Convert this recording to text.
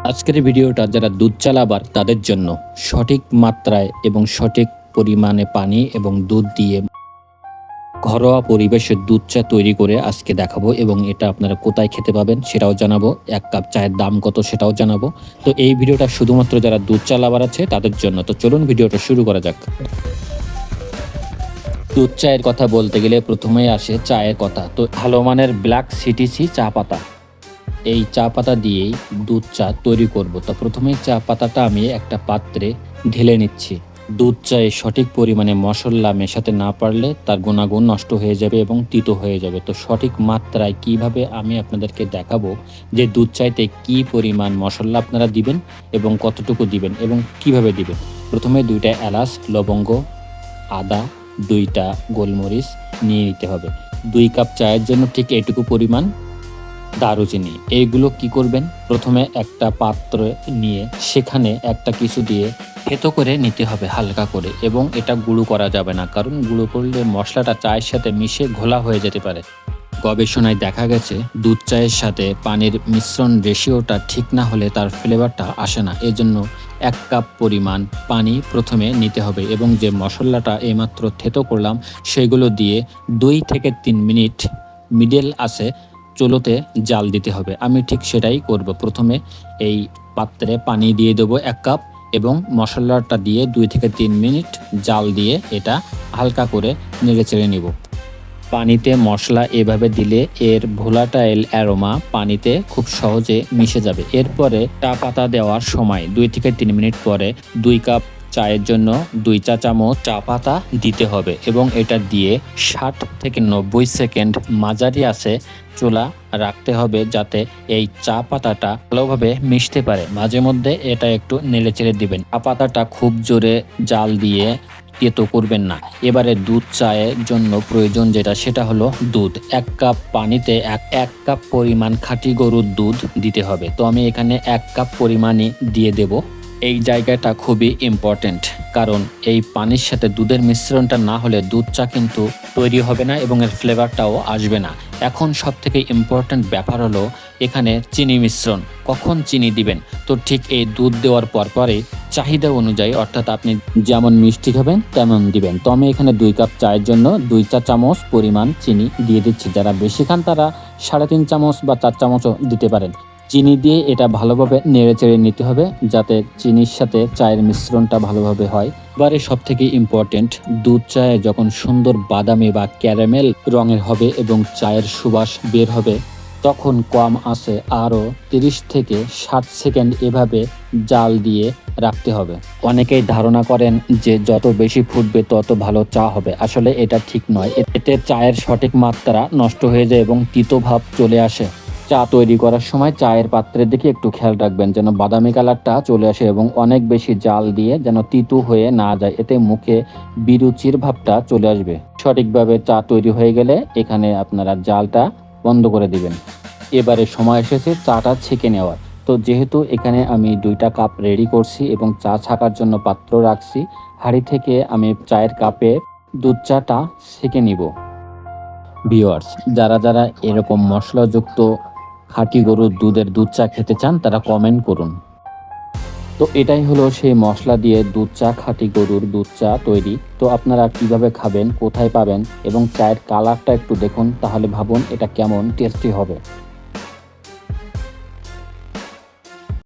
আজকের ভিডিওটা যারা দুধ চা লাভার তাদের জন্য সঠিক মাত্রায় এবং সঠিক পরিমাণে পানি এবং দুধ দিয়ে ঘরোয়া পরিবেশে দুধ চা তৈরি করে আজকে দেখাবো এবং এটা আপনারা কোথায় খেতে পাবেন সেটাও জানাবো, এক কাপ চায়ের দাম কত সেটাও জানাবো। তো এই ভিডিওটা শুধুমাত্র যারা দুধ চা লাভার আছে তাদের জন্য। তো চলুন ভিডিওটা শুরু করা যাক। দুধ চায়ের কথা বলতে গেলে প্রথমেই আসে চায়ের কথা। তো ভালো মানের ব্ল্যাক সিটিসি চা পাতা, এই চা পাতা দিয়েই দুধ চা তৈরি করব। তো প্রথমেই চা পাতাটা আমি একটা পাত্রে ঢেলে নিচ্ছি। দুধ চায়ে সঠিক পরিমাণে মশলা মেশাতে না পারলে তার গুণাগুণ নষ্ট হয়ে যাবে এবং তিতো হয়ে যাবে। তো সঠিক মাত্রায় কিভাবে আমি আপনাদেরকে দেখাবো যে দুধ চাইতে কি পরিমাণ মশলা আপনারা দিবেন এবং কতটুকু দিবেন এবং কিভাবে দিবেন। প্রথমে 2টা এলাচ, লবঙ্গ, আদা, 2টা গোলমরিচ নিয়ে নিতে হবে। 2 কাপ চায়ের জন্য ঠিক এইটুকু পরিমাণ দারুচিনি। এইগুলো কি করবেন, প্রথমে একটা পাত্র নিয়ে সেখানে একটা কিছু দিয়ে থেতো করে নিতে হবে হালকা করে, এবং এটা গুঁড়ো করা যাবে না, কারণ গুঁড়ো করলে মশলাটা চায়ের সাথে মিশে ঘোলা হয়ে যেতে পারে। গবেষণায় দেখা গেছে দুধ চায়ের সাথে পানির মিশ্রণ রেশিওটা ঠিক না হলে তার ফ্লেভারটা আসে না। এজন্য 1 কাপ পরিমাণ পানি প্রথমে নিতে হবে এবং যে মশলাটা এইমাত্র থেতো করলাম সেগুলো দিয়ে 2 থেকে 3 মিনিট মিডল আছে চুলোতে জাল দিতে হবে। আমি ঠিক সেটাই করব। প্রথমে এই পাত্রে পানি দিয়ে দেবো 1 কাপ এবং মশলাটা দিয়ে 2 থেকে 3 মিনিট জাল দিয়ে এটা হালকা করে নেড়ে চেড়ে নিব। পানিতে মশলা এভাবে দিলে এর ভোলাটাইল অ্যারোমা পানিতে খুব সহজে মিশে যাবে। এরপরে চা পাতা দেওয়ার সময় 2 থেকে 3 মিনিট পরে 2 কাপ চায়ের জন্য 2 চা চামচ চা পাতা দিতে হবে এবং এটা দিয়ে 60 থেকে 90 সেকেন্ড মাঝারি আঁচে চুলা রাখতে হবে, যাতে এই চা পাতাটা ভালোভাবে মিশতে পারে। মাঝে মধ্যে এটা একটু নেড়েচেড়ে দিবেন। চা পাতাটা খুব জোরে জাল দিয়ে তেতো করবেন না। এবারে দুধ চায়ের জন্য প্রয়োজন যেটা, সেটা হলো দুধ। 1 কাপ পানিতে 1 কাপ পরিমাণ খাঁটি গরুর দুধ দিতে হবে। তো আমি এখানে 1 কাপ পরিমাণই দিয়ে দেব। এই জায়গাটা খুবই ইম্পর্টেন্ট, কারণ এই পানির সাথে দুধের মিশ্রণটা না হলে দুধ চা কিন্তু তৈরি হবে না এবং এর ফ্লেভারটাও আসবে না। এখন সবথেকে ইম্পর্টেন্ট ব্যাপার হলো এখানে চিনি মিশ্রণ। কখন চিনি দিবেন, তো ঠিক এই দুধ দেওয়ার পরই চাহিদা অনুযায়ী, অর্থাৎ আপনি যেমন মিষ্টি খাবেন তেমন দিবেন। তো আমি এখানে 2 কাপ চায়ের জন্য 2 চা চামচ পরিমাণ চিনি দিয়ে দিচ্ছি। যারা বেশি খান তারা 3.5 চামচ বা 4 চামচও দিতে পারেন। চিনি দিয়ে এটা ভালোভাবে নেড়ে চেড়ে নিতে হবে, যাতে চিনির সাথে চায়ের মিশ্রণটা ভালোভাবে হয়। এবারে সব থেকে ইম্পর্টেন্ট, দুধ চায়ে যখন সুন্দর বাদামি বা ক্যারামেল রঙের হবে এবং চায়ের সুবাস বের হবে, তখন কম আঁচে আরও 30 থেকে 60 সেকেন্ড এভাবে জাল দিয়ে রাখতে হবে। অনেকেই ধারণা করেন যে যত বেশি ফুটবে তত ভালো চা হবে। আসলে এটা ঠিক নয়। এতে চায়ের সঠিক মাত্রা নষ্ট হয়ে যায় এবং তিতো ভাব চলে আসে। চা তৈরি করার সময় চায়ের পাত্রের দিকে একটু খেয়াল রাখবেন যেন বাদামি কালারটা চলে আসে এবং অনেক বেশি জাল দিয়ে যেন তিতো হয়ে না যায়, এতে মুখে বিরুচির ভাবটা চলে আসবে। সঠিকভাবে চা তৈরি হয়ে গেলে এখানে আপনারা জালটা বন্ধ করে দিবেন। এবারে সময় এসেছে চাটা ছেঁকে নেওয়ার। তো যেহেতু এখানে আমি 2টা কাপ রেডি করছি এবং চা ছাকার জন্য পাত্র রাখছি, হাঁড়ি থেকে আমি চায়ের কাপে দুধ চাটা ছেঁকে নিব। ভিউয়ার্স, যারা যারা এরকম মশলাযুক্ত খাঁটি গরুর দুধের দুধ চা খেতে চান তারা কমেন্ট করুন। তো এটাই হলো সেই মশলা দিয়ে দুধ চা, খাঁটি গরুর দুধ চা তৈরি। তো আপনারা কিভাবে খাবেন, কোথায় পাবেন এবং চায়ের কালারটা একটু দেখুন, তাহলে ভাবুন এটা কেমন টেস্টি হবে।